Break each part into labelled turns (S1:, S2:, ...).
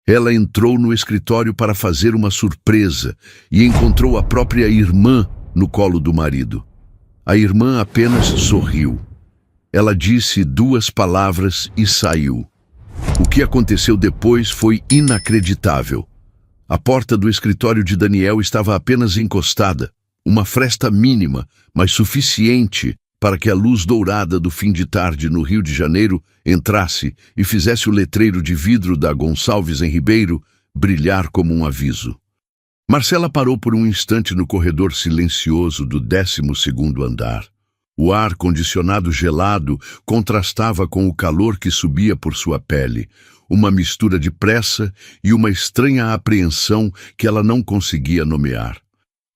S1: Ela entrou no escritório para fazer uma surpresa e encontrou a própria irmã no colo do marido. A irmã apenas sorriu. Ela disse 2 palavras e saiu. O que aconteceu depois foi inacreditável. A porta do escritório de Daniel estava apenas encostada, uma fresta mínima, mas suficiente para que a luz dourada do fim de tarde no Rio de Janeiro entrasse e fizesse o letreiro de vidro da Gonçalves em Ribeiro brilhar como um aviso. Marcela parou por um instante no corredor silencioso do 12º andar. O ar-condicionado gelado contrastava com o calor que subia por sua pele, uma mistura de pressa e uma estranha apreensão que ela não conseguia nomear.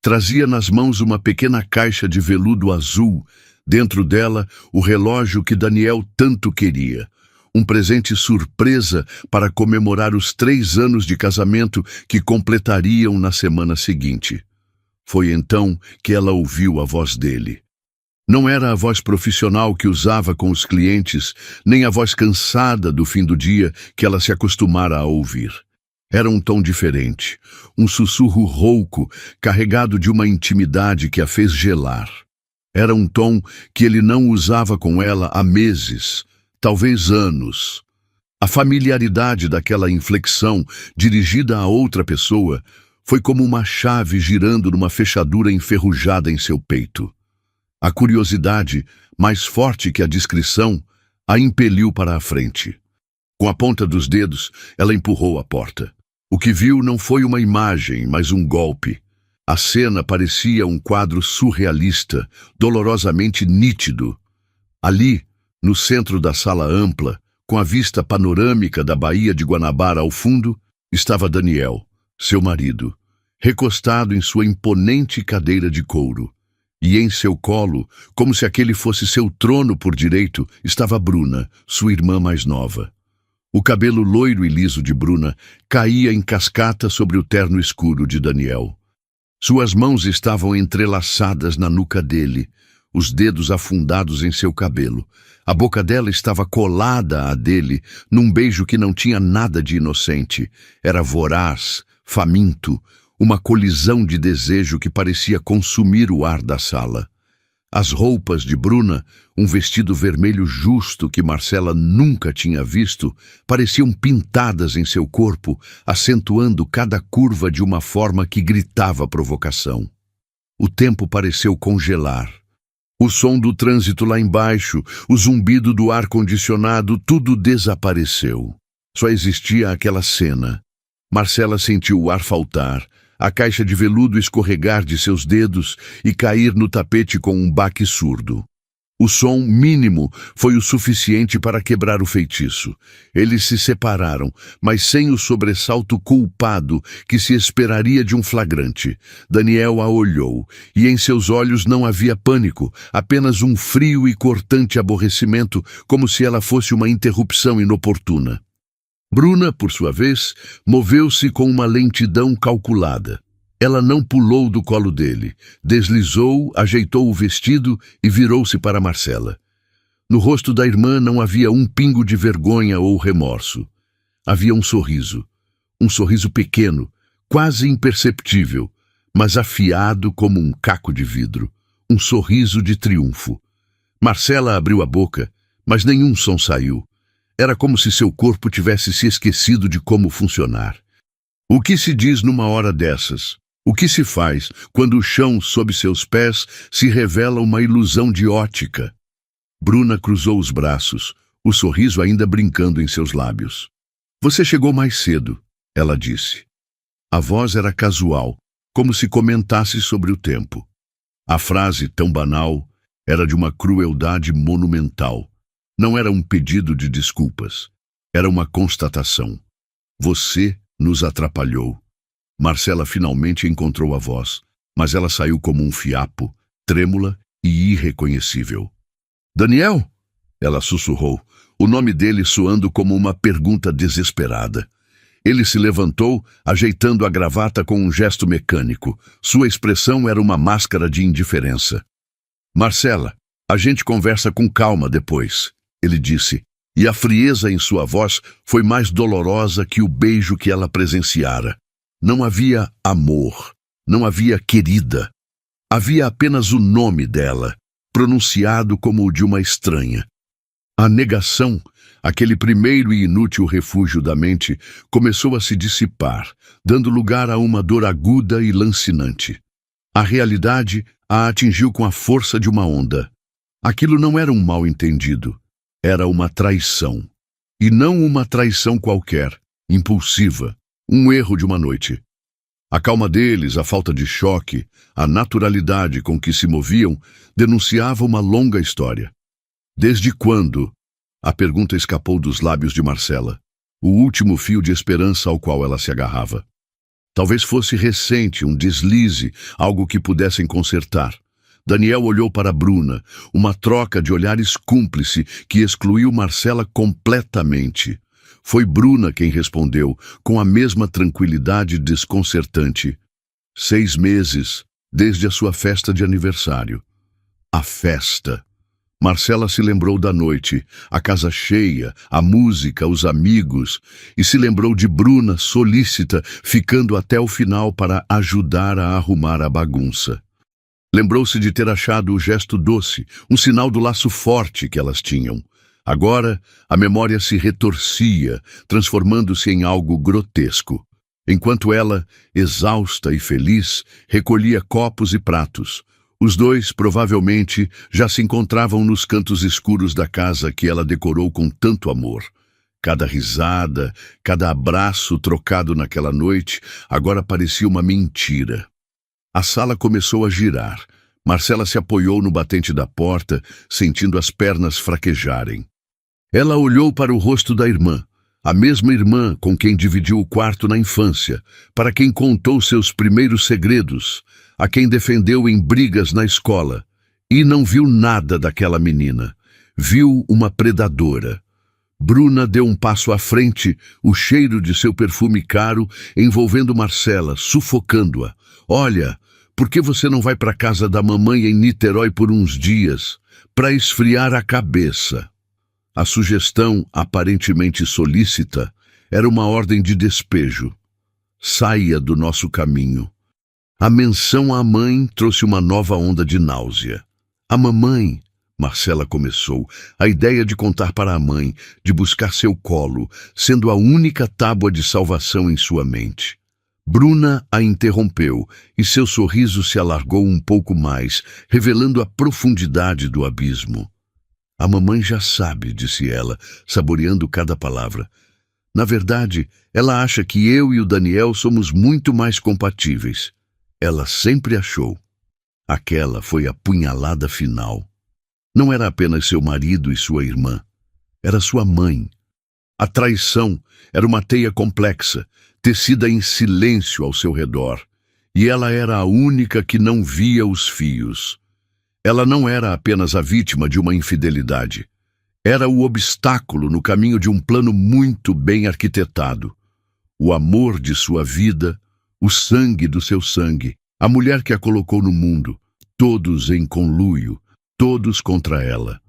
S1: Trazia nas mãos uma pequena caixa de veludo azul, dentro dela o relógio que Daniel tanto queria. Um presente surpresa para comemorar os 3 anos de casamento que completariam na semana seguinte. Foi então que ela ouviu a voz dele. Não era a voz profissional que usava com os clientes, nem a voz cansada do fim do dia que ela se acostumara a ouvir. Era um tom diferente, um sussurro rouco, carregado de uma intimidade que a fez gelar. Era um tom que ele não usava com ela há meses, talvez anos. A familiaridade daquela inflexão dirigida a outra pessoa foi como uma chave girando numa fechadura enferrujada em seu peito. A curiosidade, mais forte que a discrição, a impeliu para a frente. Com a ponta dos dedos, ela empurrou a porta. O que viu não foi uma imagem, mas um golpe. A cena parecia um quadro surrealista, dolorosamente nítido. Ali, no centro da sala ampla, com a vista panorâmica da Baía de Guanabara ao fundo, estava Daniel, seu marido, recostado em sua imponente cadeira de couro. E em seu colo, como se aquele fosse seu trono por direito, estava Bruna, sua irmã mais nova. O cabelo loiro e liso de Bruna caía em cascata sobre o terno escuro de Daniel. Suas mãos estavam entrelaçadas na nuca dele, os dedos afundados em seu cabelo. A boca dela estava colada à dele, num beijo que não tinha nada de inocente. Era voraz, faminto, uma colisão de desejo que parecia consumir o ar da sala. As roupas de Bruna, um vestido vermelho justo que Marcela nunca tinha visto, pareciam pintadas em seu corpo, acentuando cada curva de uma forma que gritava provocação. O tempo pareceu congelar. O som do trânsito lá embaixo, o zumbido do ar-condicionado, tudo desapareceu. Só existia aquela cena. Marcela sentiu o ar faltar, a caixa de veludo escorregar de seus dedos e cair no tapete com um baque surdo. O som mínimo foi o suficiente para quebrar o feitiço. Eles se separaram, mas sem o sobressalto culpado que se esperaria de um flagrante. Daniel a olhou, e em seus olhos não havia pânico, apenas um frio e cortante aborrecimento, como se ela fosse uma interrupção inoportuna. Bruna, por sua vez, moveu-se com uma lentidão calculada. Ela não pulou do colo dele, deslizou, ajeitou o vestido e virou-se para Marcela. No rosto da irmã não havia um pingo de vergonha ou remorso. Havia um sorriso pequeno, quase imperceptível, mas afiado como um caco de vidro, um sorriso de triunfo. Marcela abriu a boca, mas nenhum som saiu. Era como se seu corpo tivesse se esquecido de como funcionar. O que se diz numa hora dessas? O que se faz quando o chão sob seus pés se revela uma ilusão de ótica? Bruna cruzou os braços, o sorriso ainda brincando em seus lábios. Você chegou mais cedo, ela disse. A voz era casual, como se comentasse sobre o tempo. A frase, tão banal, era de uma crueldade monumental. Não era um pedido de desculpas. Era uma constatação. Você nos atrapalhou. Marcela finalmente encontrou a voz, mas ela saiu como um fiapo, trêmula e irreconhecível. Daniel? Ela sussurrou, o nome dele soando como uma pergunta desesperada. Ele se levantou, ajeitando a gravata com um gesto mecânico. Sua expressão era uma máscara de indiferença. Marcela, a gente conversa com calma depois, ele disse, e a frieza em sua voz foi mais dolorosa que o beijo que ela presenciara. Não havia amor, não havia querida. Havia apenas o nome dela, pronunciado como o de uma estranha. A negação, aquele primeiro e inútil refúgio da mente, começou a se dissipar, dando lugar a uma dor aguda e lancinante. A realidade a atingiu com a força de uma onda. Aquilo não era um mal-entendido, era uma traição. E não uma traição qualquer, impulsiva, um erro de uma noite. A calma deles, a falta de choque, a naturalidade com que se moviam, denunciava uma longa história. Desde quando? A pergunta escapou dos lábios de Marcela, o último fio de esperança ao qual ela se agarrava. Talvez fosse recente, um deslize, algo que pudessem consertar. Daniel olhou para Bruna, uma troca de olhares cúmplice que excluiu Marcela completamente. Foi Bruna quem respondeu, com a mesma tranquilidade desconcertante. 6 meses, desde a sua festa de aniversário. A festa. Marcela se lembrou da noite, a casa cheia, a música, os amigos, e se lembrou de Bruna solícita, ficando até o final para ajudar a arrumar a bagunça. Lembrou-se de ter achado o gesto doce, um sinal do laço forte que elas tinham. Agora, a memória se retorcia, transformando-se em algo grotesco. Enquanto ela, exausta e feliz, recolhia copos e pratos. Os dois, provavelmente, já se encontravam nos cantos escuros da casa que ela decorou com tanto amor. Cada risada, cada abraço trocado naquela noite, agora parecia uma mentira. A sala começou a girar. Marcela se apoiou no batente da porta, sentindo as pernas fraquejarem. Ela olhou para o rosto da irmã, a mesma irmã com quem dividiu o quarto na infância, para quem contou seus primeiros segredos, a quem defendeu em brigas na escola, e não viu nada daquela menina. Viu uma predadora. Bruna deu um passo à frente, o cheiro de seu perfume caro envolvendo Marcela, sufocando-a. Olha, por que você não vai para a casa da mamãe em Niterói por uns dias, para esfriar a cabeça? A sugestão, aparentemente solícita, era uma ordem de despejo. Saia do nosso caminho. A menção à mãe trouxe uma nova onda de náusea. A mamãe, Marcela começou, a ideia de contar para a mãe, de buscar seu colo, sendo a única tábua de salvação em sua mente. Bruna a interrompeu e seu sorriso se alargou um pouco mais, revelando a profundidade do abismo. A mamãe já sabe, disse ela, saboreando cada palavra. Na verdade, ela acha que eu e o Daniel somos muito mais compatíveis. Ela sempre achou. Aquela foi a punhalada final. Não era apenas seu marido e sua irmã. Era sua mãe. A traição era uma teia complexa, tecida em silêncio ao seu redor. E ela era a única que não via os fios. Ela não era apenas a vítima de uma infidelidade. Era o obstáculo no caminho de um plano muito bem arquitetado. O amor de sua vida, o sangue do seu sangue, a mulher que a colocou no mundo, todos em conluio, todos contra ela.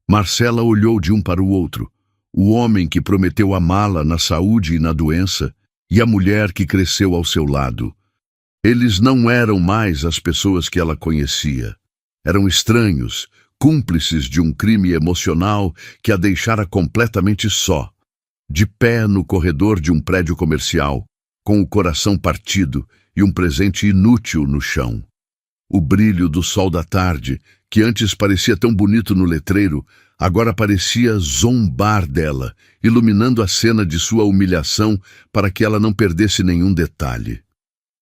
S1: Marcela olhou de um para o outro, o homem que prometeu amá-la na saúde e na doença, e a mulher que cresceu ao seu lado. Eles não eram mais as pessoas que ela conhecia. Eram estranhos, cúmplices de um crime emocional que a deixara completamente só, de pé no corredor de um prédio comercial, com o coração partido e um presente inútil no chão. O brilho do sol da tarde, que antes parecia tão bonito no letreiro, agora parecia zombar dela, iluminando a cena de sua humilhação para que ela não perdesse nenhum detalhe.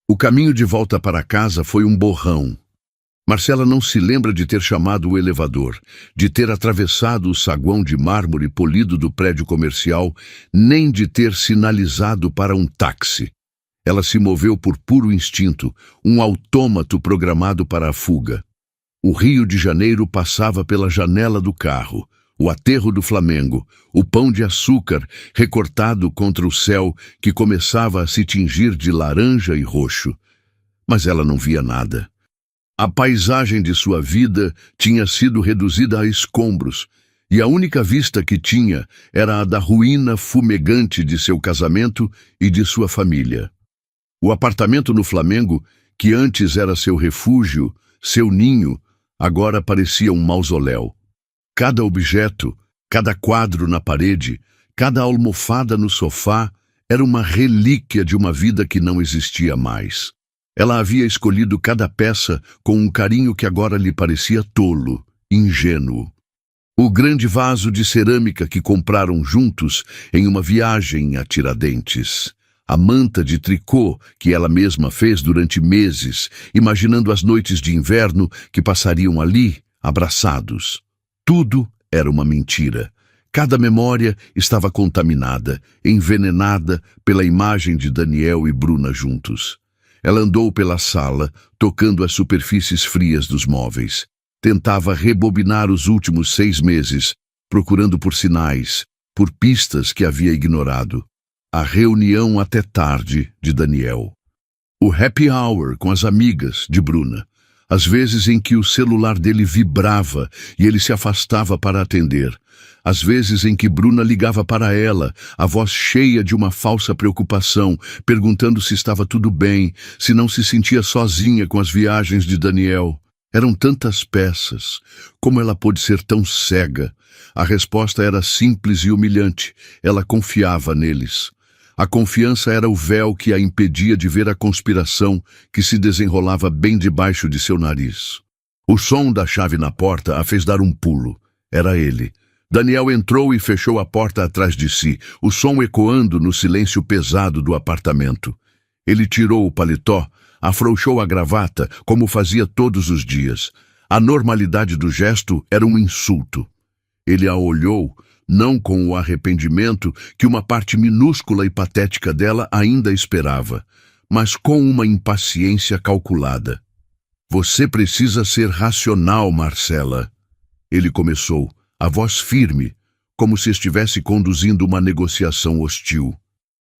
S1: O caminho de volta para casa foi um borrão. Marcela não se lembra de ter chamado o elevador, de ter atravessado o saguão de mármore polido do prédio comercial, nem de ter sinalizado para um táxi. Ela se moveu por puro instinto, um autômato programado para a fuga. O Rio de Janeiro passava pela janela do carro, o aterro do Flamengo, o pão de açúcar recortado contra o céu que começava a se tingir de laranja e roxo. Mas ela não via nada. A paisagem de sua vida tinha sido reduzida a escombros, e a única vista que tinha era a da ruína fumegante de seu casamento e de sua família. O apartamento no Flamengo, que antes era seu refúgio, seu ninho, agora parecia um mausoléu. Cada objeto, cada quadro na parede, cada almofada no sofá era uma relíquia de uma vida que não existia mais. Ela havia escolhido cada peça com um carinho que agora lhe parecia tolo, ingênuo. O grande vaso de cerâmica que compraram juntos em uma viagem a Tiradentes. A manta de tricô que ela mesma fez durante meses, imaginando as noites de inverno que passariam ali, abraçados. Tudo era uma mentira. Cada memória estava contaminada, envenenada pela imagem de Daniel e Bruna juntos. Ela andou pela sala, tocando as superfícies frias dos móveis. Tentava rebobinar os últimos 6 meses, procurando por sinais, por pistas que havia ignorado. A reunião até tarde de Daniel. O happy hour com as amigas de Bruna. As vezes em que o celular dele vibrava e ele se afastava para atender. As vezes em que Bruna ligava para ela, a voz cheia de uma falsa preocupação, perguntando se estava tudo bem, se não se sentia sozinha com as viagens de Daniel. Eram tantas peças. Como ela pôde ser tão cega? A resposta era simples e humilhante. Ela confiava neles. A confiança era o véu que a impedia de ver a conspiração que se desenrolava bem debaixo de seu nariz. O som da chave na porta a fez dar um pulo. Era ele. Daniel entrou e fechou a porta atrás de si, o som ecoando no silêncio pesado do apartamento. Ele tirou o paletó, afrouxou a gravata, como fazia todos os dias. A normalidade do gesto era um insulto. Ele a olhou, não com o arrependimento que uma parte minúscula e patética dela ainda esperava, mas com uma impaciência calculada. Você precisa ser racional, Marcela. Ele começou, a voz firme, como se estivesse conduzindo uma negociação hostil.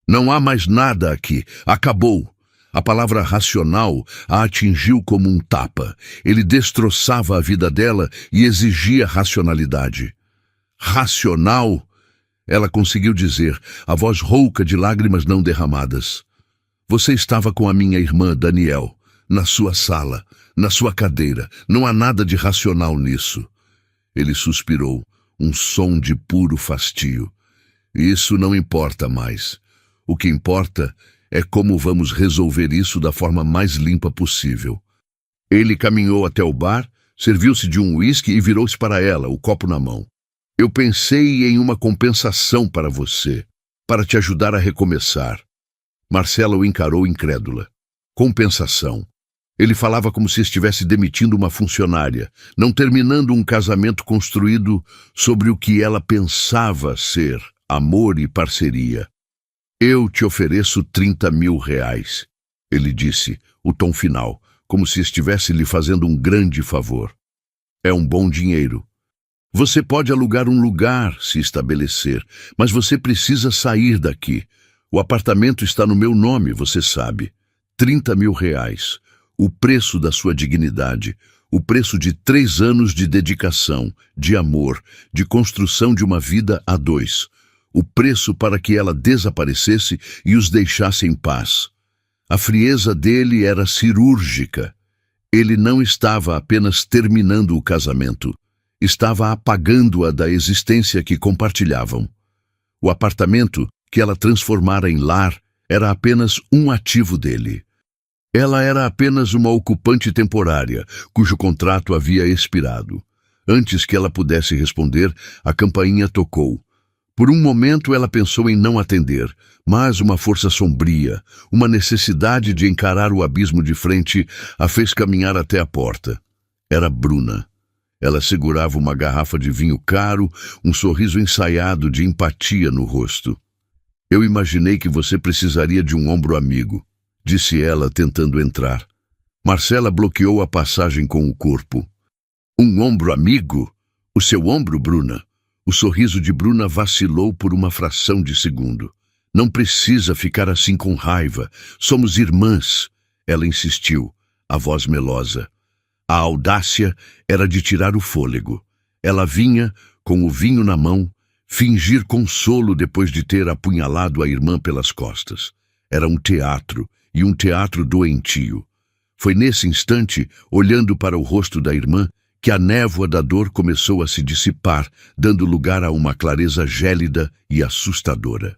S1: Não há mais nada aqui. Acabou. A palavra racional a atingiu como um tapa. Ele destroçava a vida dela e exigia racionalidade. Racional? Ela conseguiu dizer, a voz rouca de lágrimas não derramadas. Você estava com a minha irmã, Daniel, na sua sala, na sua cadeira. Não há nada de racional nisso. Ele suspirou, um som de puro fastio. Isso não importa mais. O que importa é como vamos resolver isso da forma mais limpa possível. Ele caminhou até o bar, serviu-se de um uísque e virou-se para ela, o copo na mão. Eu pensei em uma compensação para você, para te ajudar a recomeçar. Marcela o encarou incrédula. Compensação. Ele falava como se estivesse demitindo uma funcionária, não terminando um casamento construído sobre o que ela pensava ser amor e parceria. Eu te ofereço 30 mil reais, ele disse, o tom final, como se estivesse lhe fazendo um grande favor. É um bom dinheiro. Você pode alugar um lugar, se estabelecer, mas você precisa sair daqui. O apartamento está no meu nome, você sabe. 30 mil reais. O preço da sua dignidade, o preço de 3 anos de dedicação, de amor, de construção de uma vida a 2. O preço para que ela desaparecesse e os deixasse em paz. A frieza dele era cirúrgica. Ele não estava apenas terminando o casamento, estava apagando-a da existência que compartilhavam. O apartamento, que ela transformara em lar, era apenas um ativo dele. Ela era apenas uma ocupante temporária, cujo contrato havia expirado. Antes que ela pudesse responder, a campainha tocou. Por um momento ela pensou em não atender, mas uma força sombria, uma necessidade de encarar o abismo de frente, a fez caminhar até a porta. Era Bruna. Ela segurava uma garrafa de vinho caro, um sorriso ensaiado de empatia no rosto. Eu imaginei que você precisaria de um ombro amigo, disse ela, tentando entrar. Marcela bloqueou a passagem com o corpo. Um ombro amigo? O seu ombro, Bruna? O sorriso de Bruna vacilou por uma fração de segundo. Não precisa ficar assim com raiva. Somos irmãs, ela insistiu, a voz melosa. A audácia era de tirar o fôlego. Ela vinha com o vinho na mão, fingir consolo depois de ter apunhalado a irmã pelas costas. Era um teatro, e um teatro doentio. Foi nesse instante, olhando para o rosto da irmã, que a névoa da dor começou a se dissipar, dando lugar a uma clareza gélida e assustadora.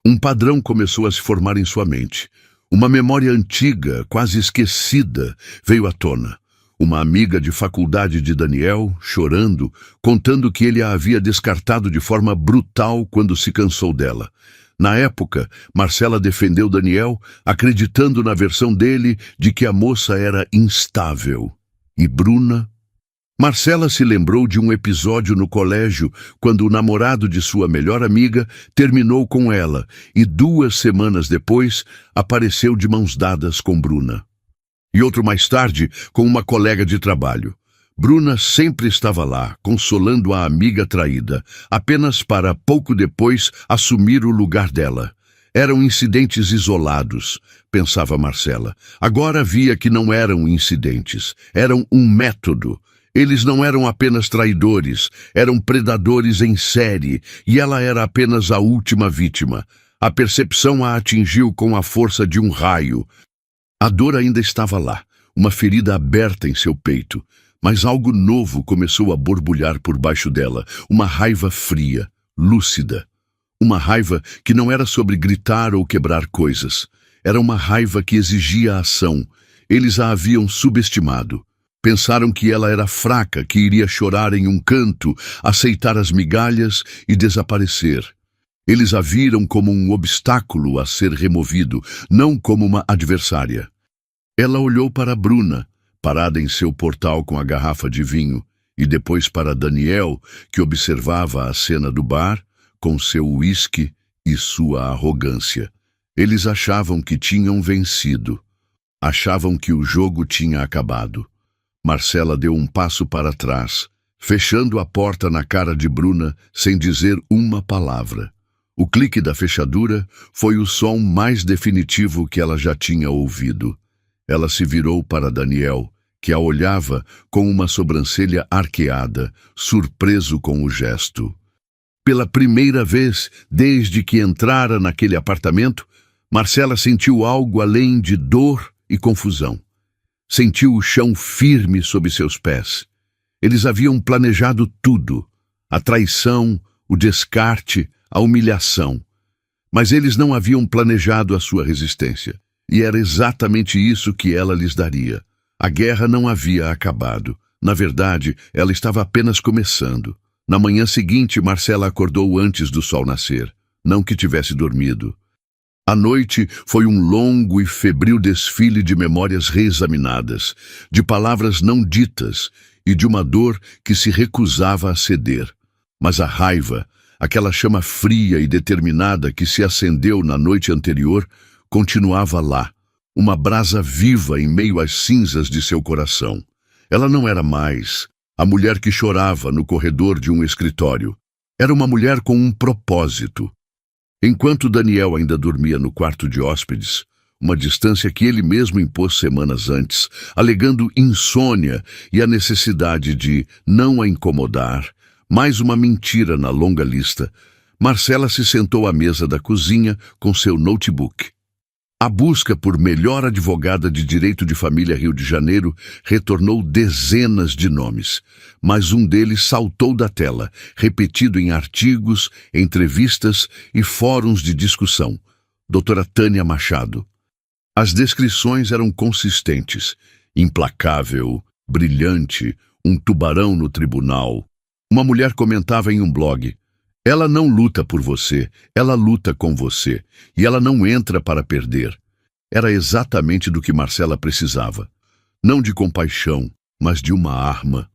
S1: Um padrão começou a se formar em sua mente. Uma memória antiga, quase esquecida, veio à tona. Uma amiga de faculdade de Daniel, chorando, contando que ele a havia descartado de forma brutal quando se cansou dela. Na época, Marcela defendeu Daniel, acreditando na versão dele de que a moça era instável. E Bruna? Marcela se lembrou de um episódio no colégio, quando o namorado de sua melhor amiga terminou com ela e 2 semanas depois apareceu de mãos dadas com Bruna. E outro mais tarde, com uma colega de trabalho. Bruna sempre estava lá, consolando a amiga traída, apenas para pouco depois assumir o lugar dela. Eram incidentes isolados, pensava Marcela. Agora via que não eram incidentes, eram um método. Eles não eram apenas traidores, eram predadores em série, e ela era apenas a última vítima. A percepção a atingiu com a força de um raio. A dor ainda estava lá, uma ferida aberta em seu peito. Mas algo novo começou a borbulhar por baixo dela, uma raiva fria, lúcida. Uma raiva que não era sobre gritar ou quebrar coisas. Era uma raiva que exigia ação. Eles a haviam subestimado. Pensaram que ela era fraca, que iria chorar em um canto, aceitar as migalhas e desaparecer. Eles a viram como um obstáculo a ser removido, não como uma adversária. Ela olhou para Bruna, parada em seu portal com a garrafa de vinho, e depois para Daniel, que observava a cena do bar, com seu uísque e sua arrogância. Eles achavam que tinham vencido. Achavam que o jogo tinha acabado. Marcela deu um passo para trás, fechando a porta na cara de Bruna sem dizer uma palavra. O clique da fechadura foi o som mais definitivo que ela já tinha ouvido. Ela se virou para Daniel, que a olhava com uma sobrancelha arqueada, surpreso com o gesto. Pela primeira vez, desde que entrara naquele apartamento, Marcela sentiu algo além de dor e confusão. Sentiu o chão firme sob seus pés. Eles haviam planejado tudo: a traição, o descarte, a humilhação. Mas eles não haviam planejado a sua resistência. E era exatamente isso que ela lhes daria. A guerra não havia acabado. Na verdade, ela estava apenas começando. Na manhã seguinte, Marcela acordou antes do sol nascer. Não que tivesse dormido. A noite foi um longo e febril desfile de memórias reexaminadas, de palavras não ditas e de uma dor que se recusava a ceder. Mas a raiva, aquela chama fria e determinada que se acendeu na noite anterior, continuava lá, uma brasa viva em meio às cinzas de seu coração. Ela não era mais a mulher que chorava no corredor de um escritório. Era uma mulher com um propósito. Enquanto Daniel ainda dormia no quarto de hóspedes, uma distância que ele mesmo impôs semanas antes, alegando insônia e a necessidade de não a incomodar, mais uma mentira na longa lista, Marcela se sentou à mesa da cozinha com seu notebook. A busca por melhor advogada de direito de família Rio de Janeiro retornou dezenas de nomes, mas um deles saltou da tela, repetido em artigos, entrevistas e fóruns de discussão: Doutora Tânia Machado. As descrições eram consistentes: implacável, brilhante, um tubarão no tribunal. Uma mulher comentava em um blog: ela não luta por você, ela luta com você, e ela não entra para perder. Era exatamente do que Marcela precisava. Não de compaixão, mas de uma arma.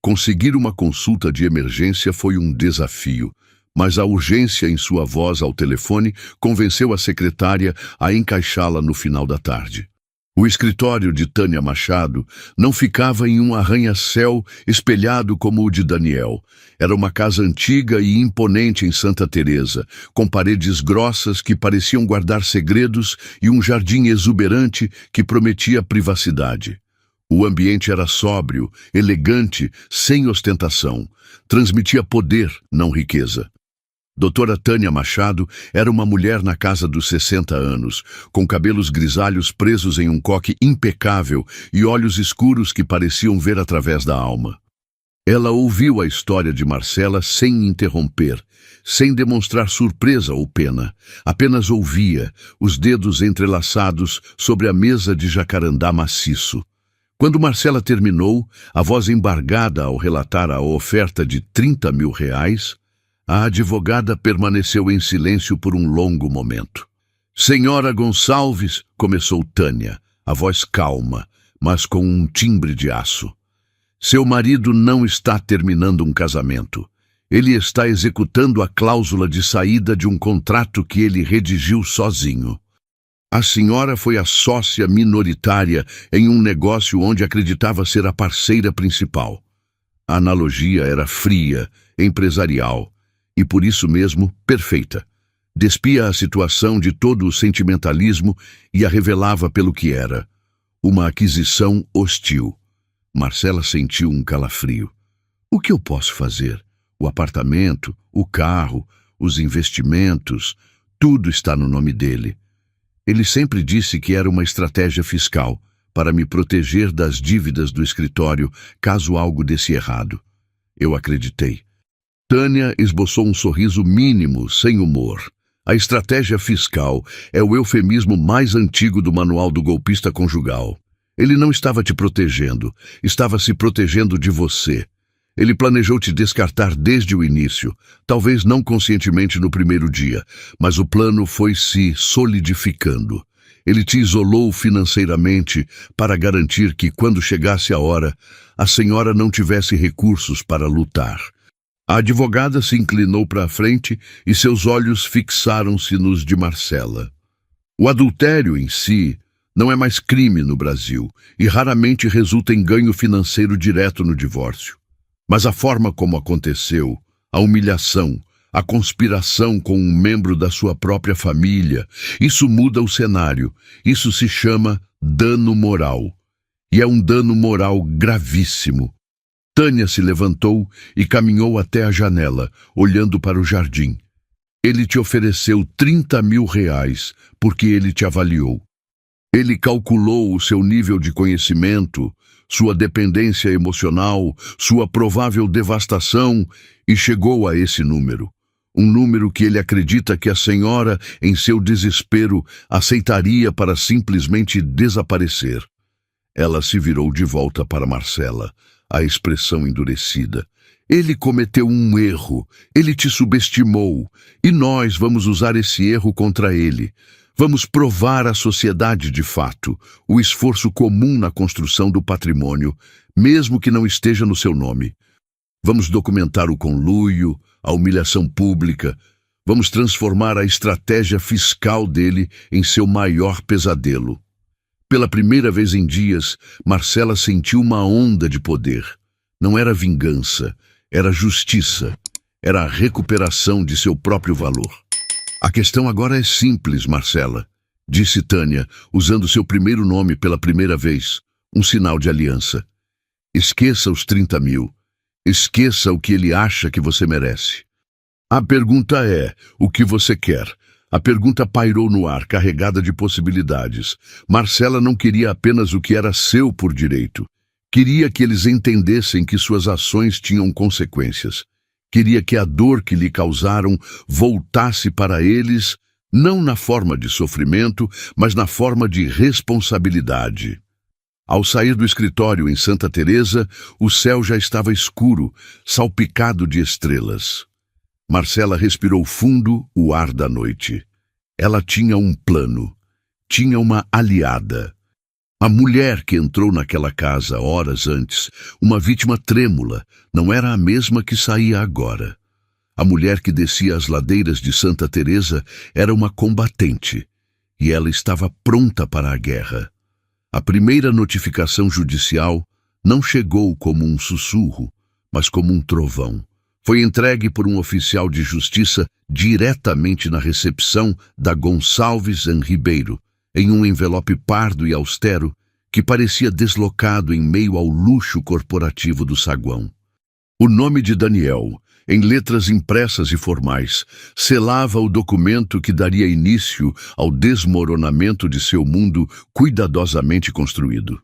S1: Conseguir uma consulta de emergência foi um desafio, mas a urgência em sua voz ao telefone convenceu a secretária a encaixá-la no final da tarde. O escritório de Tânia Machado não ficava em um arranha-céu espelhado como o de Daniel. Era uma casa antiga e imponente em Santa Teresa, com paredes grossas que pareciam guardar segredos e um jardim exuberante que prometia privacidade. O ambiente era sóbrio, elegante, sem ostentação. Transmitia poder, não riqueza. Doutora Tânia Machado era uma mulher na casa dos 60 anos, com cabelos grisalhos presos em um coque impecável e olhos escuros que pareciam ver através da alma. Ela ouviu a história de Marcela sem interromper, sem demonstrar surpresa ou pena. Apenas ouvia, os dedos entrelaçados sobre a mesa de jacarandá maciço. Quando Marcela terminou, a voz embargada ao relatar a oferta de 30 mil reais, a advogada permaneceu em silêncio por um longo momento. Senhora Gonçalves, começou Tânia, a voz calma, mas com um timbre de aço. Seu marido não está terminando um casamento. Ele está executando a cláusula de saída de um contrato que ele redigiu sozinho. A senhora foi a sócia minoritária em um negócio onde acreditava ser a parceira principal. A analogia era fria, empresarial e, por isso mesmo, perfeita. Despia a situação de todo o sentimentalismo e a revelava pelo que era: uma aquisição hostil. Marcela sentiu um calafrio. O que eu posso fazer? O apartamento, o carro, os investimentos, tudo está no nome dele. Ele sempre disse que era uma estratégia fiscal, para me proteger das dívidas do escritório, caso algo desse errado. Eu acreditei. Tânia esboçou um sorriso mínimo, sem humor. A estratégia fiscal é o eufemismo mais antigo do manual do golpista conjugal. Ele não estava te protegendo, estava se protegendo de você. Ele planejou te descartar desde o início, talvez não conscientemente no primeiro dia, mas o plano foi se solidificando. Ele te isolou financeiramente para garantir que, quando chegasse a hora, a senhora não tivesse recursos para lutar. A advogada se inclinou para a frente e seus olhos fixaram-se nos de Marcela. O adultério em si não é mais crime no Brasil e raramente resulta em ganho financeiro direto no divórcio. Mas a forma como aconteceu, a humilhação, a conspiração com um membro da sua própria família, isso muda o cenário. Isso se chama dano moral. E é um dano moral gravíssimo. Tânia se levantou e caminhou até a janela, olhando para o jardim. Ele te ofereceu 30 mil reais, porque ele te avaliou. Ele calculou o seu nível de conhecimento, sua dependência emocional, sua provável devastação e chegou a esse número. Um número que ele acredita que a senhora, em seu desespero, aceitaria para simplesmente desaparecer. Ela se virou de volta para Marcela, a expressão endurecida. Ele cometeu um erro, ele te subestimou, e nós vamos usar esse erro contra ele. Vamos provar à sociedade de fato o esforço comum na construção do patrimônio, mesmo que não esteja no seu nome. Vamos documentar o conluio, a humilhação pública. Vamos transformar a estratégia fiscal dele em seu maior pesadelo. Pela primeira vez em dias, Marcela sentiu uma onda de poder. Não era vingança, era justiça, era a recuperação de seu próprio valor. A questão agora é simples, Marcela, disse Tânia, usando seu primeiro nome pela primeira vez, um sinal de aliança. Esqueça os 30 mil. Esqueça o que ele acha que você merece. A pergunta é, o que você quer? A pergunta pairou no ar, carregada de possibilidades. Marcela não queria apenas o que era seu por direito. Queria que eles entendessem que suas ações tinham consequências. Queria que a dor que lhe causaram voltasse para eles, não na forma de sofrimento, mas na forma de responsabilidade. Ao sair do escritório em Santa Teresa, o céu já estava escuro, salpicado de estrelas. Marcela respirou fundo o ar da noite. Ela tinha um plano, tinha uma aliada. A mulher que entrou naquela casa horas antes, uma vítima trêmula, não era a mesma que saía agora. A mulher que descia as ladeiras de Santa Teresa era uma combatente, e ela estava pronta para a guerra. A primeira notificação judicial não chegou como um sussurro, mas como um trovão. Foi entregue por um oficial de justiça diretamente na recepção da Gonçalves Ribeiro, em um envelope pardo e austero que parecia deslocado em meio ao luxo corporativo do saguão. O nome de Daniel, em letras impressas e formais, selava o documento que daria início ao desmoronamento de seu mundo cuidadosamente construído.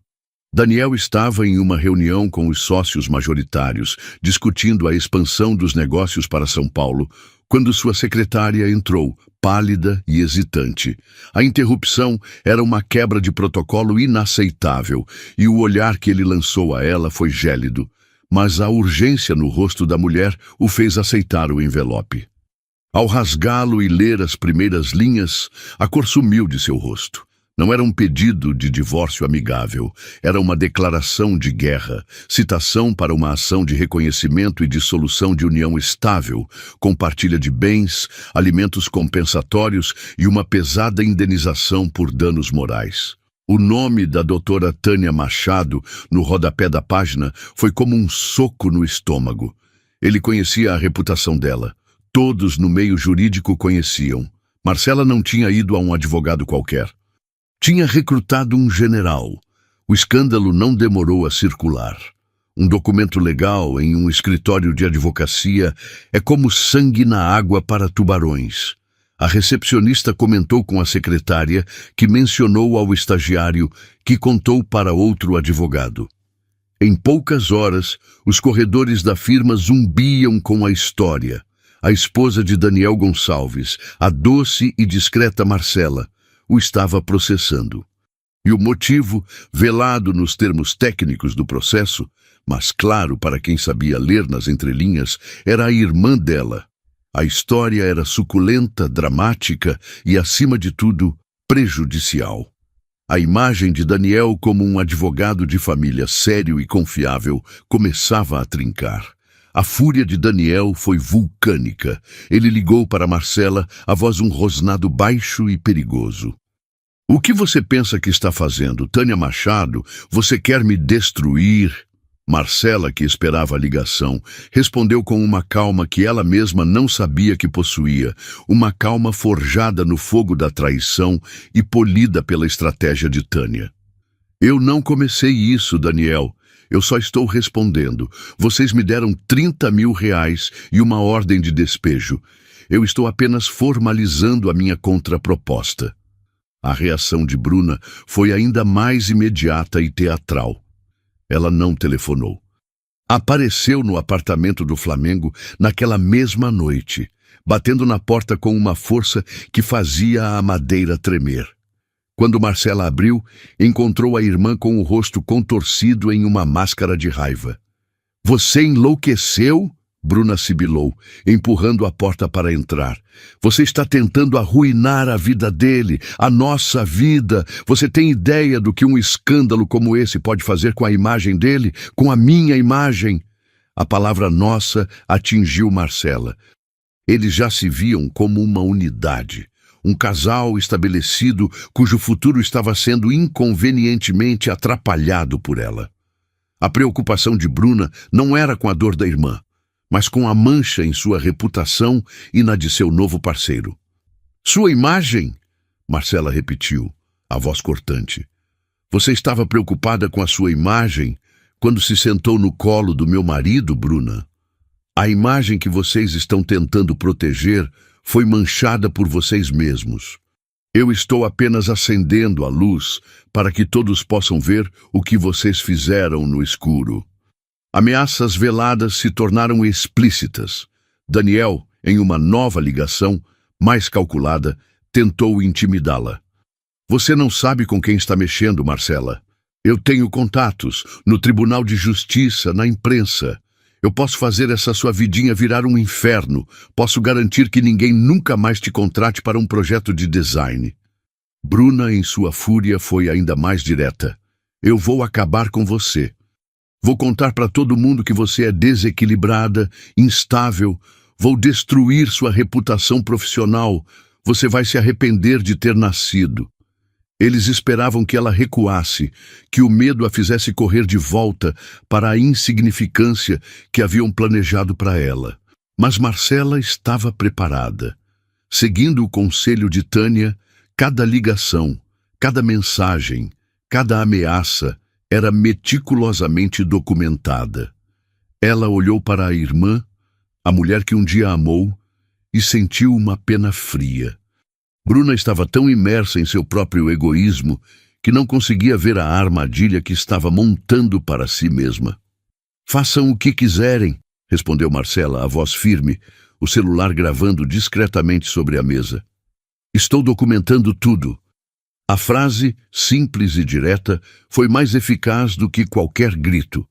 S1: Daniel estava em uma reunião com os sócios majoritários, discutindo a expansão dos negócios para São Paulo, quando sua secretária entrou, pálida e hesitante. A interrupção era uma quebra de protocolo inaceitável, e o olhar que ele lançou a ela foi gélido. Mas a urgência no rosto da mulher o fez aceitar o envelope. Ao rasgá-lo e ler as primeiras linhas, a cor sumiu de seu rosto. Não era um pedido de divórcio amigável, era uma declaração de guerra, citação para uma ação de reconhecimento e dissolução de união estável, com partilha de bens, alimentos compensatórios e uma pesada indenização por danos morais. O nome da doutora Tânia Machado, no rodapé da página, foi como um soco no estômago. Ele conhecia a reputação dela. Todos no meio jurídico conheciam. Marcela não tinha ido a um advogado qualquer. Tinha recrutado um general. O escândalo não demorou a circular. Um documento legal em um escritório de advocacia é como sangue na água para tubarões. A recepcionista comentou com a secretária, que mencionou ao estagiário, que contou para outro advogado. Em poucas horas, os corredores da firma zumbiam com a história. A esposa de Daniel Gonçalves, a doce e discreta Marcela, o estava processando. E o motivo, velado nos termos técnicos do processo, mas claro para quem sabia ler nas entrelinhas, era a irmã dela. A história era suculenta, dramática e, acima de tudo, prejudicial. A imagem de Daniel como um advogado de família sério e confiável começava a trincar. A fúria de Daniel foi vulcânica. Ele ligou para Marcela, a voz um rosnado baixo e perigoso. "O que você pensa que está fazendo, Tânia Machado? Você quer me destruir?" Marcela, que esperava a ligação, respondeu com uma calma que ela mesma não sabia que possuía, uma calma forjada no fogo da traição e polida pela estratégia de Tânia. "Eu não comecei isso, Daniel. Eu só estou respondendo. Vocês me deram R$ 30.000 e uma ordem de despejo. Eu estou apenas formalizando a minha contraproposta." A reação de Bruna foi ainda mais imediata e teatral. Ela não telefonou. Apareceu no apartamento do Flamengo naquela mesma noite, batendo na porta com uma força que fazia a madeira tremer. Quando Marcela abriu, encontrou a irmã com o rosto contorcido em uma máscara de raiva. "Você enlouqueceu?" Bruna sibilou, empurrando a porta para entrar. "Você está tentando arruinar a vida dele, a nossa vida. Você tem ideia do que um escândalo como esse pode fazer com a imagem dele, com a minha imagem?" A palavra nossa atingiu Marcela. Eles já se viam como uma unidade, um casal estabelecido cujo futuro estava sendo inconvenientemente atrapalhado por ela. A preocupação de Bruna não era com a dor da irmã, mas com a mancha em sua reputação e na de seu novo parceiro. "Sua imagem?" Marcela repetiu, a voz cortante. "Você estava preocupada com a sua imagem quando se sentou no colo do meu marido, Bruna? A imagem que vocês estão tentando proteger foi manchada por vocês mesmos. Eu estou apenas acendendo a luz para que todos possam ver o que vocês fizeram no escuro." Ameaças veladas se tornaram explícitas. Daniel, em uma nova ligação, mais calculada, tentou intimidá-la. "Você não sabe com quem está mexendo, Marcela. Eu tenho contatos no Tribunal de Justiça, na imprensa. Eu posso fazer essa sua vidinha virar um inferno. Posso garantir que ninguém nunca mais te contrate para um projeto de design." Bruna, em sua fúria, foi ainda mais direta. "Eu vou acabar com você. Vou contar para todo mundo que você é desequilibrada, instável. Vou destruir sua reputação profissional. Você vai se arrepender de ter nascido." Eles esperavam que ela recuasse, que o medo a fizesse correr de volta para a insignificância que haviam planejado para ela. Mas Marcela estava preparada. Seguindo o conselho de Tânia, cada ligação, cada mensagem, Cada ameaça era meticulosamente documentada. Ela olhou para a irmã, a mulher que um dia amou, e sentiu uma pena fria. Bruna estava tão imersa em seu próprio egoísmo que não conseguia ver a armadilha que estava montando para si mesma. "Façam o que quiserem", respondeu Marcela, a voz firme, o celular gravando discretamente sobre a mesa. "Estou documentando tudo." A frase, simples e direta, foi mais eficaz do que qualquer grito.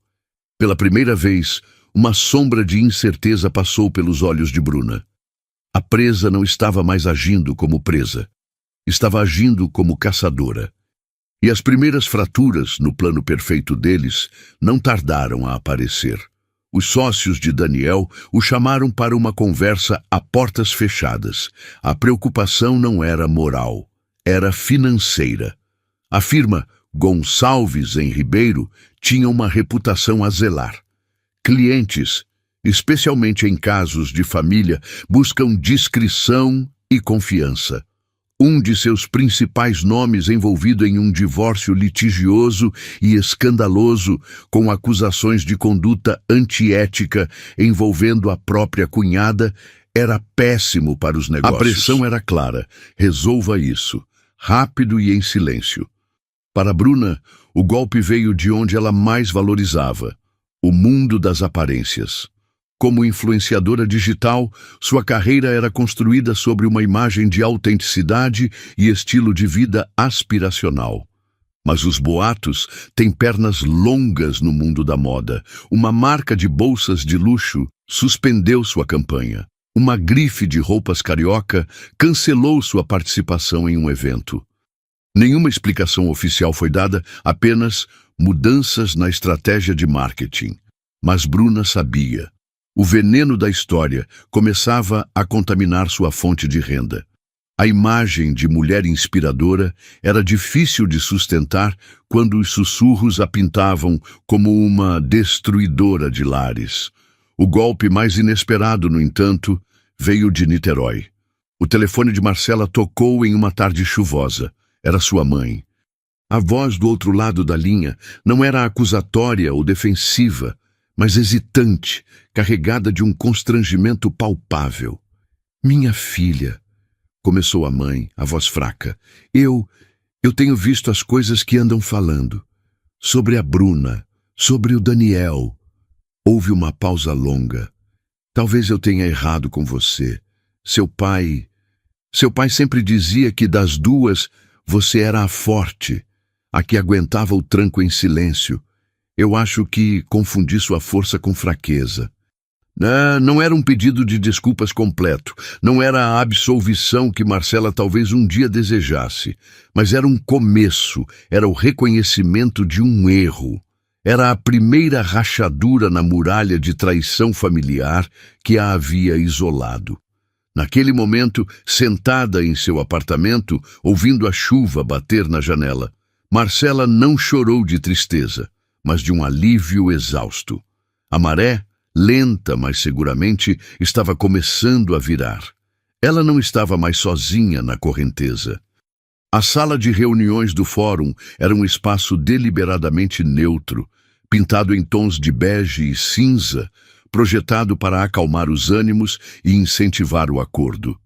S1: Pela primeira vez, uma sombra de incerteza passou pelos olhos de Bruna. A presa não estava mais agindo como presa. Estava agindo como caçadora. E as primeiras fraturas, no plano perfeito deles, não tardaram a aparecer. Os sócios de Daniel o chamaram para uma conversa a portas fechadas. A preocupação não era moral, era financeira. A firma Gonçalves em Ribeiro tinha uma reputação a zelar. Clientes, especialmente em casos de família, buscam discrição e confiança. Um de seus principais nomes envolvido em um divórcio litigioso e escandaloso, com acusações de conduta antiética envolvendo a própria cunhada, era péssimo para os negócios. A pressão era clara: resolva isso, rápido e em silêncio. Para Bruna, o golpe veio de onde ela mais valorizava: o mundo das aparências. Como influenciadora digital, sua carreira era construída sobre uma imagem de autenticidade e estilo de vida aspiracional. Mas os boatos têm pernas longas no mundo da moda. Uma marca de bolsas de luxo suspendeu sua campanha. Uma grife de roupas carioca cancelou sua participação em um evento. Nenhuma explicação oficial foi dada, apenas mudanças na estratégia de marketing. Mas Bruna sabia. O veneno da história começava a contaminar sua fonte de renda. A imagem de mulher inspiradora era difícil de sustentar quando os sussurros a pintavam como uma destruidora de lares. O golpe mais inesperado, no entanto, veio de Niterói. O telefone de Marcela tocou em uma tarde chuvosa. Era sua mãe. A voz do outro lado da linha não era acusatória ou defensiva, mas hesitante, carregada de um constrangimento palpável. "Minha filha", começou a mãe, a voz fraca, Eu tenho visto as coisas que andam falando. Sobre a Bruna, sobre o Daniel." Houve uma pausa longa. "Talvez eu tenha errado com você. Seu pai sempre dizia que das duas você era a forte, a que aguentava o tranco em silêncio. Eu acho que confundi sua força com fraqueza." Não era um pedido de desculpas completo, não era a absolvição que Marcela talvez um dia desejasse, mas era um começo, era o reconhecimento de um erro. Era a primeira rachadura na muralha de traição familiar que a havia isolado. Naquele momento, sentada em seu apartamento, ouvindo a chuva bater na janela, Marcela não chorou de tristeza, mas de um alívio exausto. A maré, lenta, mas seguramente, estava começando a virar. Ela não estava mais sozinha na correnteza. A sala de reuniões do fórum era um espaço deliberadamente neutro, pintado em tons de bege e cinza, projetado para acalmar os ânimos e incentivar o acordo.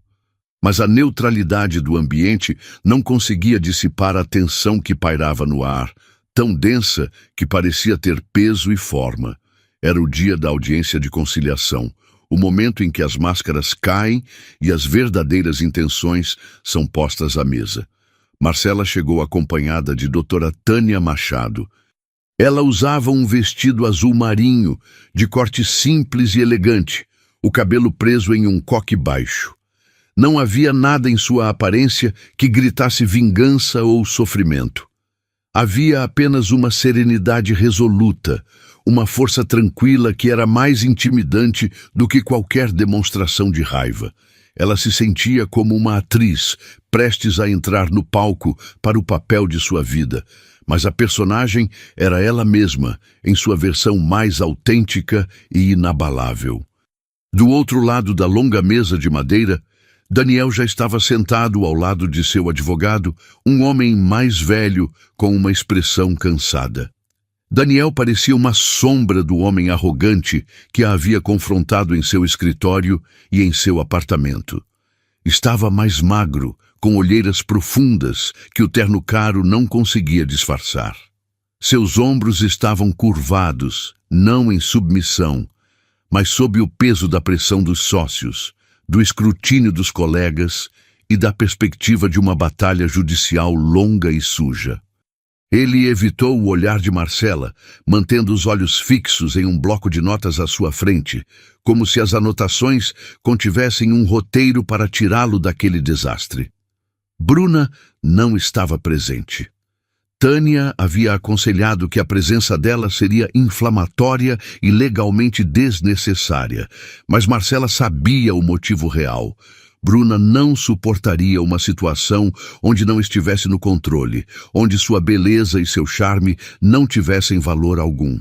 S1: Mas a neutralidade do ambiente não conseguia dissipar a tensão que pairava no ar, tão densa que parecia ter peso e forma. Era o dia da audiência de conciliação, o momento em que as máscaras caem e as verdadeiras intenções são postas à mesa. Marcela chegou acompanhada de doutora Tânia Machado. Ela usava um vestido azul marinho, de corte simples e elegante, o cabelo preso em um coque baixo. Não havia nada em sua aparência que gritasse vingança ou sofrimento. Havia apenas uma serenidade resoluta, uma força tranquila que era mais intimidante do que qualquer demonstração de raiva. Ela se sentia como uma atriz, prestes a entrar no palco para o papel de sua vida, mas a personagem era ela mesma, em sua versão mais autêntica e inabalável. Do outro lado da longa mesa de madeira, Daniel já estava sentado ao lado de seu advogado, um homem mais velho com uma expressão cansada. Daniel parecia uma sombra do homem arrogante que a havia confrontado em seu escritório e em seu apartamento. Estava mais magro, com olheiras profundas que o terno caro não conseguia disfarçar. Seus ombros estavam curvados, não em submissão, mas sob o peso da pressão dos sócios, do escrutínio dos colegas e da perspectiva de uma batalha judicial longa e suja. Ele evitou o olhar de Marcela, mantendo os olhos fixos em um bloco de notas à sua frente, como se as anotações contivessem um roteiro para tirá-lo daquele desastre. Bruna não estava presente. Tânia havia aconselhado que a presença dela seria inflamatória e legalmente desnecessária, mas Marcela sabia o motivo real. Bruna não suportaria uma situação onde não estivesse no controle, onde sua beleza e seu charme não tivessem valor algum.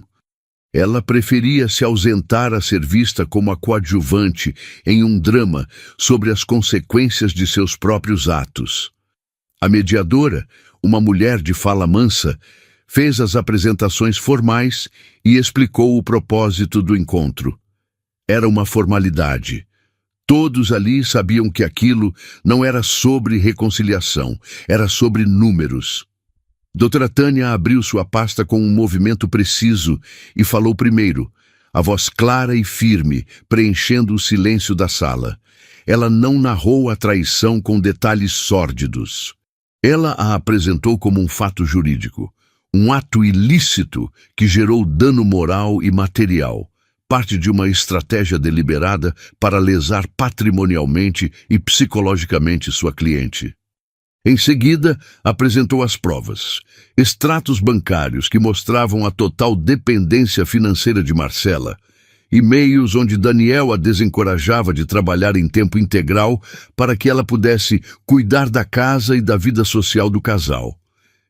S1: Ela preferia se ausentar a ser vista como a coadjuvante em um drama sobre as consequências de seus próprios atos. A mediadora, uma mulher de fala mansa, fez as apresentações formais e explicou o propósito do encontro. Era uma formalidade. Todos ali sabiam que aquilo não era sobre reconciliação, era sobre números. Doutora Tânia abriu sua pasta com um movimento preciso e falou primeiro, a voz clara e firme, preenchendo o silêncio da sala. Ela não narrou a traição com detalhes sórdidos. Ela a apresentou como um fato jurídico, um ato ilícito que gerou dano moral e material, parte de uma estratégia deliberada para lesar patrimonialmente e psicologicamente sua cliente. Em seguida, apresentou as provas, extratos bancários que mostravam a total dependência financeira de Marcela, e-mails onde Daniel a desencorajava de trabalhar em tempo integral para que ela pudesse cuidar da casa e da vida social do casal.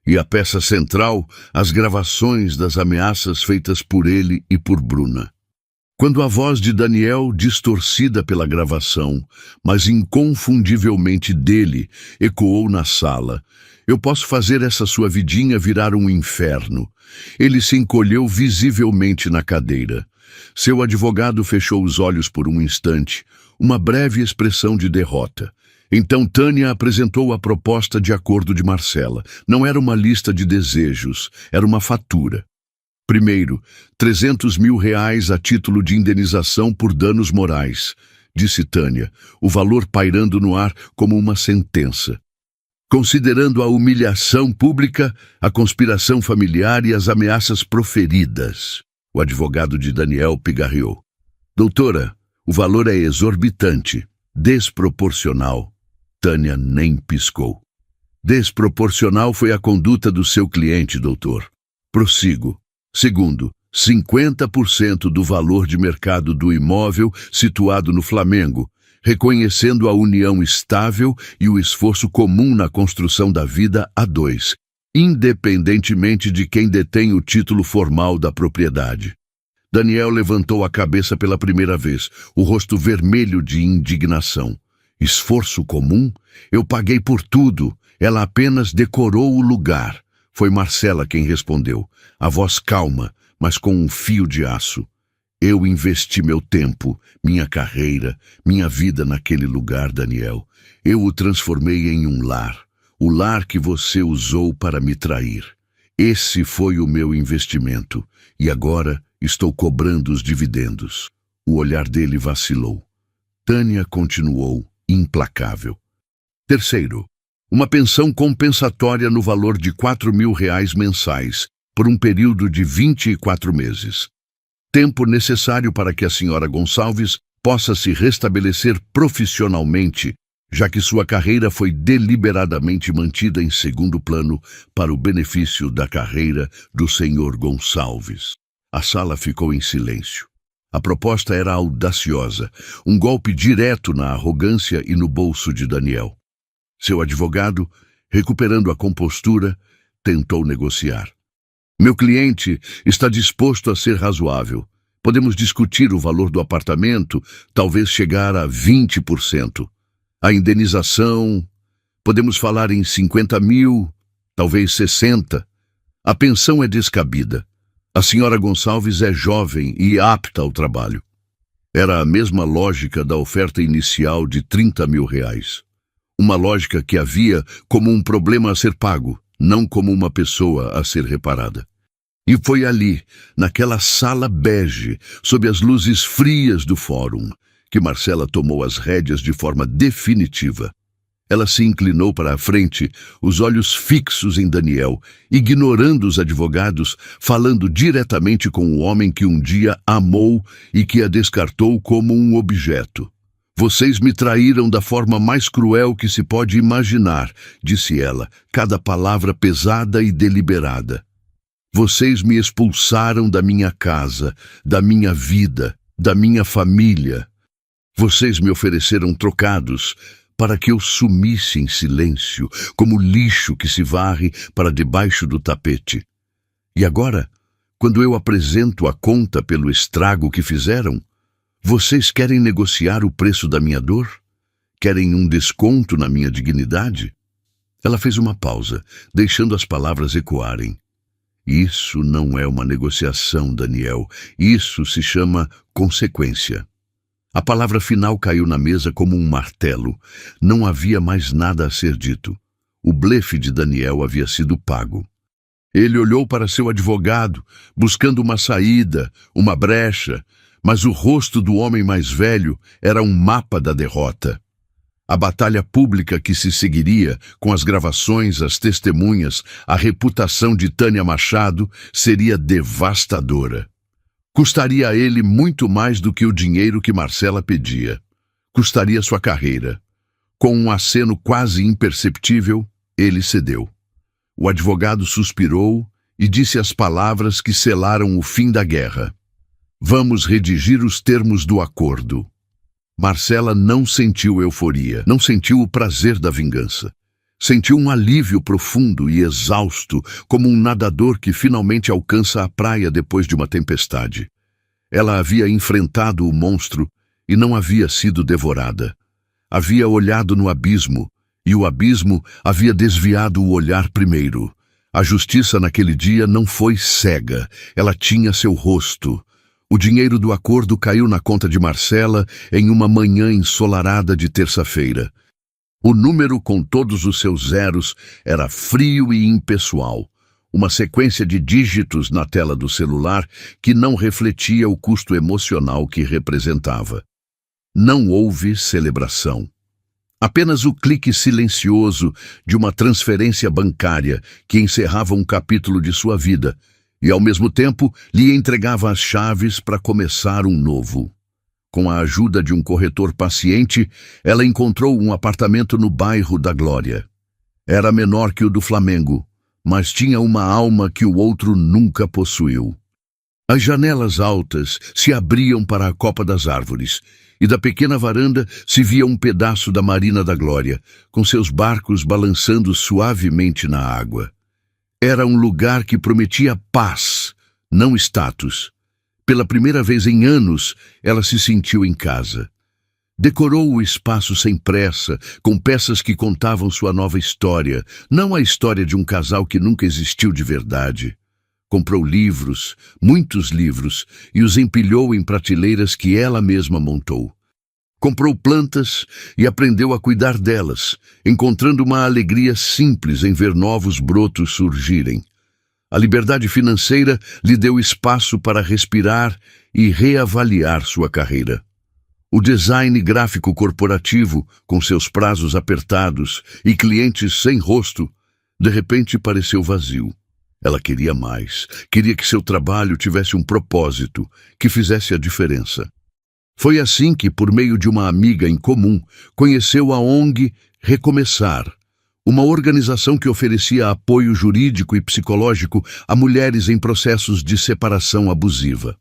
S1: E a peça central, as gravações das ameaças feitas por ele e por Bruna. Quando a voz de Daniel, distorcida pela gravação, mas inconfundivelmente dele, ecoou na sala, eu posso fazer essa sua vidinha virar um inferno. Ele se encolheu visivelmente na cadeira. Seu advogado fechou os olhos por um instante, uma breve expressão de derrota. Então Tânia apresentou a proposta de acordo de Marcela. Não era uma lista de desejos, era uma fatura. Primeiro, R$300 mil a título de indenização por danos morais, disse Tânia, o valor pairando no ar como uma sentença. Considerando a humilhação pública, a conspiração familiar e as ameaças proferidas. O advogado de Daniel pigarreou. Doutora, o valor é exorbitante, desproporcional. Tânia nem piscou. Desproporcional foi a conduta do seu cliente, doutor. Prossigo. Segundo, 50% do valor de mercado do imóvel situado no Flamengo, reconhecendo a união estável e o esforço comum na construção da vida a dois, independentemente de quem detém o título formal da propriedade. Daniel levantou a cabeça pela primeira vez, o rosto vermelho de indignação. Esforço comum? Eu paguei por tudo. Ela apenas decorou o lugar. Foi Marcela quem respondeu, a voz calma, mas com um fio de aço. Eu investi meu tempo, minha carreira, minha vida naquele lugar, Daniel. Eu o transformei em um lar. O lar que você usou para me trair. Esse foi o meu investimento, e agora estou cobrando os dividendos. O olhar dele vacilou. Tânia continuou, implacável. Terceiro, uma pensão compensatória no valor de R$4 mil mensais, por um período de 24 meses. Tempo necessário para que a senhora Gonçalves possa se restabelecer profissionalmente, já que sua carreira foi deliberadamente mantida em segundo plano para o benefício da carreira do senhor Gonçalves. A sala ficou em silêncio. A proposta era audaciosa, um golpe direto na arrogância e no bolso de Daniel. Seu advogado, recuperando a compostura, tentou negociar. Meu cliente está disposto a ser razoável. Podemos discutir o valor do apartamento, talvez chegar a 20%. A indenização, podemos falar em 50 mil, talvez 60. A pensão é descabida. A senhora Gonçalves é jovem e apta ao trabalho. Era a mesma lógica da oferta inicial de 30 mil reais. Uma lógica que havia como um problema a ser pago, não como uma pessoa a ser reparada. E foi ali, naquela sala bege, sob as luzes frias do fórum, que Marcela tomou as rédeas de forma definitiva. Ela se inclinou para a frente, os olhos fixos em Daniel, ignorando os advogados, falando diretamente com o homem que um dia amou e que a descartou como um objeto. Vocês me traíram da forma mais cruel que se pode imaginar, disse ela, cada palavra pesada e deliberada. Vocês me expulsaram da minha casa, da minha vida, da minha família. Vocês me ofereceram trocados para que eu sumisse em silêncio, como lixo que se varre para debaixo do tapete. E agora, quando eu apresento a conta pelo estrago que fizeram, vocês querem negociar o preço da minha dor? Querem um desconto na minha dignidade? Ela fez uma pausa, deixando as palavras ecoarem. Isso não é uma negociação, Daniel. Isso se chama consequência. A palavra final caiu na mesa como um martelo. Não havia mais nada a ser dito. O blefe de Daniel havia sido pago. Ele olhou para seu advogado, buscando uma saída, uma brecha, mas o rosto do homem mais velho era um mapa da derrota. A batalha pública que se seguiria, com as gravações, as testemunhas, a reputação de Tânia Machado, seria devastadora. Custaria a ele muito mais do que o dinheiro que Marcela pedia. Custaria sua carreira. Com um aceno quase imperceptível, ele cedeu. O advogado suspirou e disse as palavras que selaram o fim da guerra. Vamos redigir os termos do acordo. Marcela não sentiu euforia, não sentiu o prazer da vingança. Sentiu um alívio profundo e exausto, como um nadador que finalmente alcança a praia depois de uma tempestade. Ela havia enfrentado o monstro e não havia sido devorada. Havia olhado no abismo, e o abismo havia desviado o olhar primeiro. A justiça naquele dia não foi cega, ela tinha seu rosto. O dinheiro do acordo caiu na conta de Marcela em uma manhã ensolarada de terça-feira. O número com todos os seus zeros era frio e impessoal, uma sequência de dígitos na tela do celular que não refletia o custo emocional que representava. Não houve celebração. Apenas o clique silencioso de uma transferência bancária que encerrava um capítulo de sua vida e, ao mesmo tempo, lhe entregava as chaves para começar um novo. Com a ajuda de um corretor paciente, ela encontrou um apartamento no bairro da Glória. Era menor que o do Flamengo, mas tinha uma alma que o outro nunca possuiu. As janelas altas se abriam para a copa das árvores, e da pequena varanda se via um pedaço da Marina da Glória, com seus barcos balançando suavemente na água. Era um lugar que prometia paz, não status. Pela primeira vez em anos, ela se sentiu em casa. Decorou o espaço sem pressa, com peças que contavam sua nova história, não a história de um casal que nunca existiu de verdade. Comprou livros, muitos livros, e os empilhou em prateleiras que ela mesma montou. Comprou plantas e aprendeu a cuidar delas, encontrando uma alegria simples em ver novos brotos surgirem. A liberdade financeira lhe deu espaço para respirar e reavaliar sua carreira. O design gráfico corporativo, com seus prazos apertados e clientes sem rosto, de repente pareceu vazio. Ela queria mais, queria que seu trabalho tivesse um propósito, que fizesse a diferença. Foi assim que, por meio de uma amiga em comum, conheceu a ONG Recomeçar, uma organização que oferecia apoio jurídico e psicológico a mulheres em processos de separação abusiva.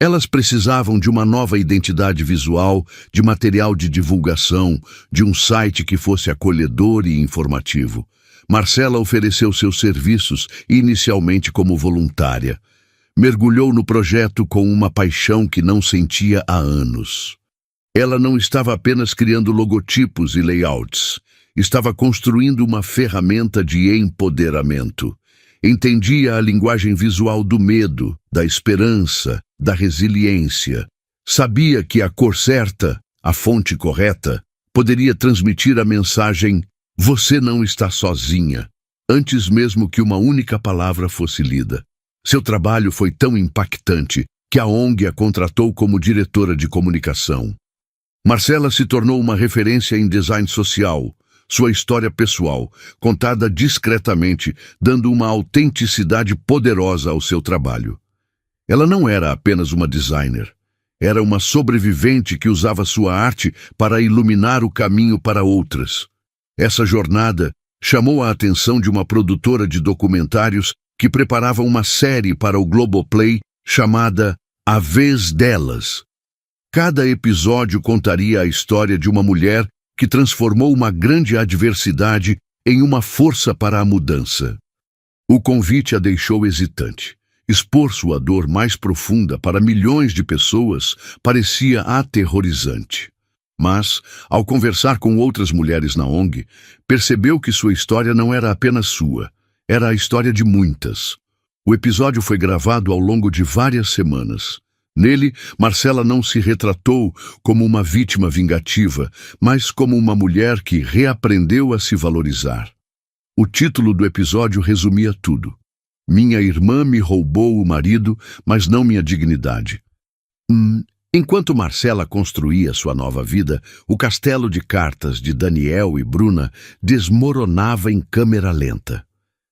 S1: Elas precisavam de uma nova identidade visual, de material de divulgação, de um site que fosse acolhedor e informativo. Marcela ofereceu seus serviços, inicialmente como voluntária. Mergulhou no projeto com uma paixão que não sentia há anos. Ela não estava apenas criando logotipos e layouts, estava construindo uma ferramenta de empoderamento. Entendia a linguagem visual do medo, da esperança, da resiliência. Sabia que a cor certa, a fonte correta, poderia transmitir a mensagem "Você não está sozinha", antes mesmo que uma única palavra fosse lida. Seu trabalho foi tão impactante que a ONG a contratou como diretora de comunicação. Marcela se tornou uma referência em design social, sua história pessoal, contada discretamente, dando uma autenticidade poderosa ao seu trabalho. Ela não era apenas uma designer. Era uma sobrevivente que usava sua arte para iluminar o caminho para outras. Essa jornada chamou a atenção de uma produtora de documentários que preparava uma série para o Globoplay chamada A Vez Delas. Cada episódio contaria a história de uma mulher que transformou uma grande adversidade em uma força para a mudança. O convite a deixou hesitante. Expor sua dor mais profunda para milhões de pessoas parecia aterrorizante. Mas, ao conversar com outras mulheres na ONG, percebeu que sua história não era apenas sua, era a história de muitas. O episódio foi gravado ao longo de várias semanas. Nele, Marcela não se retratou como uma vítima vingativa, mas como uma mulher que reaprendeu a se valorizar. O título do episódio resumia tudo. Minha irmã me roubou o marido, mas não minha dignidade. Enquanto Marcela construía sua nova vida, o castelo de cartas de Daniel e Bruna desmoronava em câmera lenta.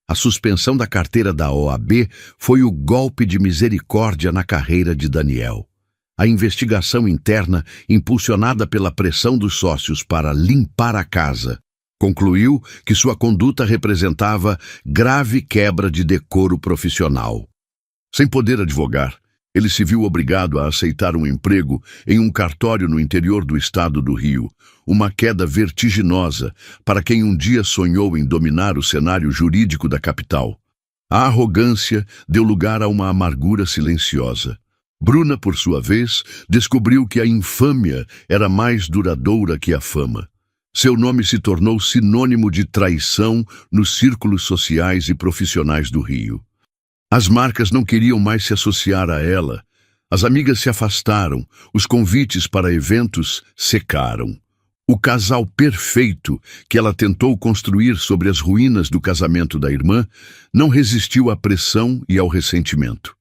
S1: A suspensão da carteira da OAB foi o golpe de misericórdia na carreira de Daniel. A investigação interna, impulsionada pela pressão dos sócios para limpar a casa, concluiu que sua conduta representava grave quebra de decoro profissional. Sem poder advogar, ele se viu obrigado a aceitar um emprego em um cartório no interior do estado do Rio, uma queda vertiginosa para quem um dia sonhou em dominar o cenário jurídico da capital. A arrogância deu lugar a uma amargura silenciosa. Bruna, por sua vez, descobriu que a infâmia era mais duradoura que a fama. Seu nome se tornou sinônimo de traição nos círculos sociais e profissionais do Rio. As marcas não queriam mais se associar a ela. As amigas se afastaram, os convites para eventos secaram. O casal perfeito que ela tentou construir sobre as ruínas do casamento da irmã não resistiu à pressão e ao ressentimento.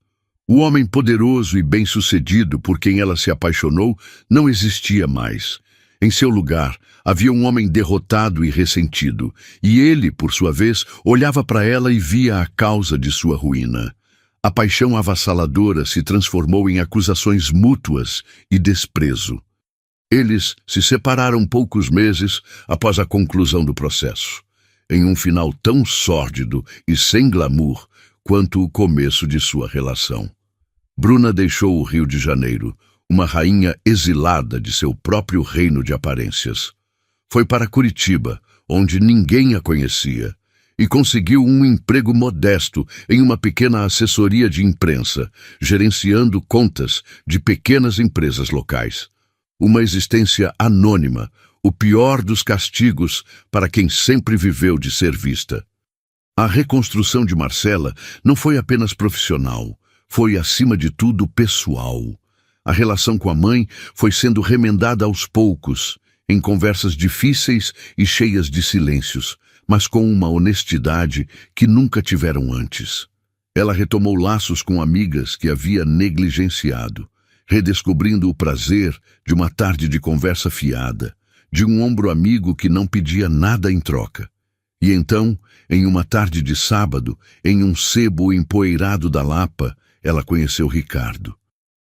S1: O homem poderoso e bem-sucedido por quem ela se apaixonou não existia mais. Em seu lugar, havia um homem derrotado e ressentido, e ele, por sua vez, olhava para ela e via a causa de sua ruína. A paixão avassaladora se transformou em acusações mútuas e desprezo. Eles se separaram poucos meses após a conclusão do processo, em um final tão sórdido e sem glamour quanto o começo de sua relação. Bruna deixou o Rio de Janeiro, uma rainha exilada de seu próprio reino de aparências. Foi para Curitiba, onde ninguém a conhecia, e conseguiu um emprego modesto em uma pequena assessoria de imprensa, gerenciando contas de pequenas empresas locais. Uma existência anônima, o pior dos castigos para quem sempre viveu de ser vista. A reconstrução de Marcela não foi apenas profissional, foi, acima de tudo, pessoal. A relação com a mãe foi sendo remendada aos poucos, em conversas difíceis e cheias de silêncios, mas com uma honestidade que nunca tiveram antes. Ela retomou laços com amigas que havia negligenciado, redescobrindo o prazer de uma tarde de conversa fiada, de um ombro amigo que não pedia nada em troca. E então, em uma tarde de sábado, em um sebo empoeirado da Lapa, ela conheceu Ricardo.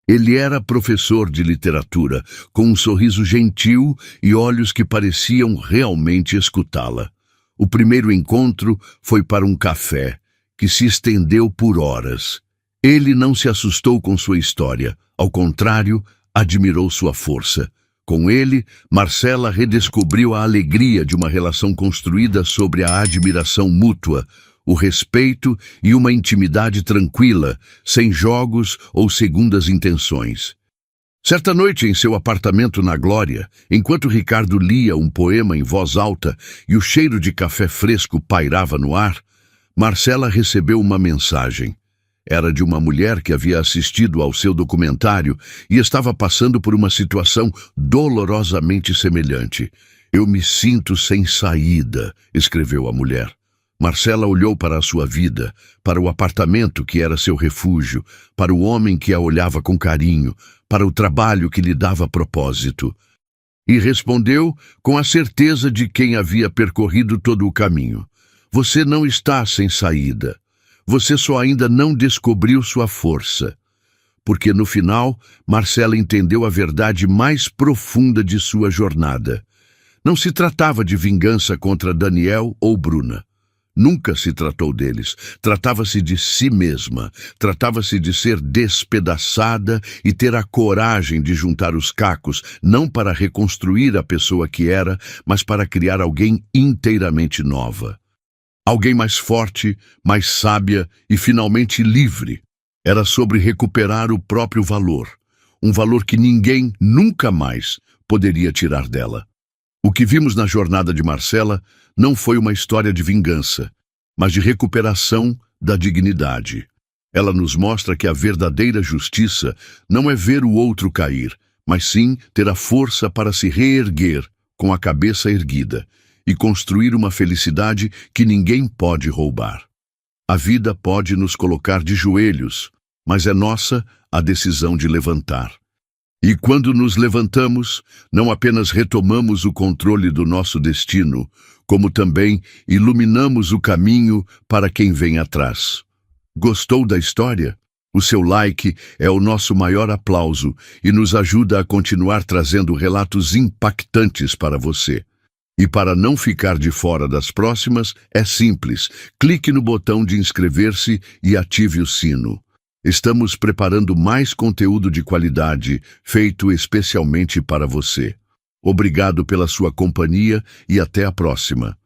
S1: Ele era professor de literatura, com um sorriso gentil e olhos que pareciam realmente escutá-la. O primeiro encontro foi para um café, que se estendeu por horas. Ele não se assustou com sua história, ao contrário, admirou sua força. Com ele, Marcela redescobriu a alegria de uma relação construída sobre a admiração mútua, o respeito e uma intimidade tranquila, sem jogos ou segundas intenções. Certa noite, em seu apartamento na Glória, enquanto Ricardo lia um poema em voz alta e o cheiro de café fresco pairava no ar, Marcela recebeu uma mensagem. Era de uma mulher que havia assistido ao seu documentário e estava passando por uma situação dolorosamente semelhante. "Eu me sinto sem saída", escreveu a mulher. Marcela olhou para a sua vida, para o apartamento que era seu refúgio, para o homem que a olhava com carinho, para o trabalho que lhe dava propósito. E respondeu com a certeza de quem havia percorrido todo o caminho: "Você não está sem saída. Você só ainda não descobriu sua força." Porque no final, Marcela entendeu a verdade mais profunda de sua jornada. Não se tratava de vingança contra Daniel ou Bruna. Nunca se tratou deles. Tratava-se de si mesma. Tratava-se de ser despedaçada e ter a coragem de juntar os cacos, não para reconstruir a pessoa que era, mas para criar alguém inteiramente nova. Alguém mais forte, mais sábia e finalmente livre. Era sobre recuperar o próprio valor. Um valor que ninguém, nunca mais, poderia tirar dela. O que vimos na jornada de Marcela não foi uma história de vingança, mas de recuperação da dignidade. Ela nos mostra que a verdadeira justiça não é ver o outro cair, mas sim ter a força para se reerguer com a cabeça erguida e construir uma felicidade que ninguém pode roubar. A vida pode nos colocar de joelhos, mas é nossa a decisão de levantar. E quando nos levantamos, não apenas retomamos o controle do nosso destino, como também iluminamos o caminho para quem vem atrás. Gostou da história? O seu like é o nosso maior aplauso e nos ajuda a continuar trazendo relatos impactantes para você. E para não ficar de fora das próximas, é simples. Clique no botão de inscrever-se e ative o sino. Estamos preparando mais conteúdo de qualidade, feito especialmente para você. Obrigado pela sua companhia e até a próxima.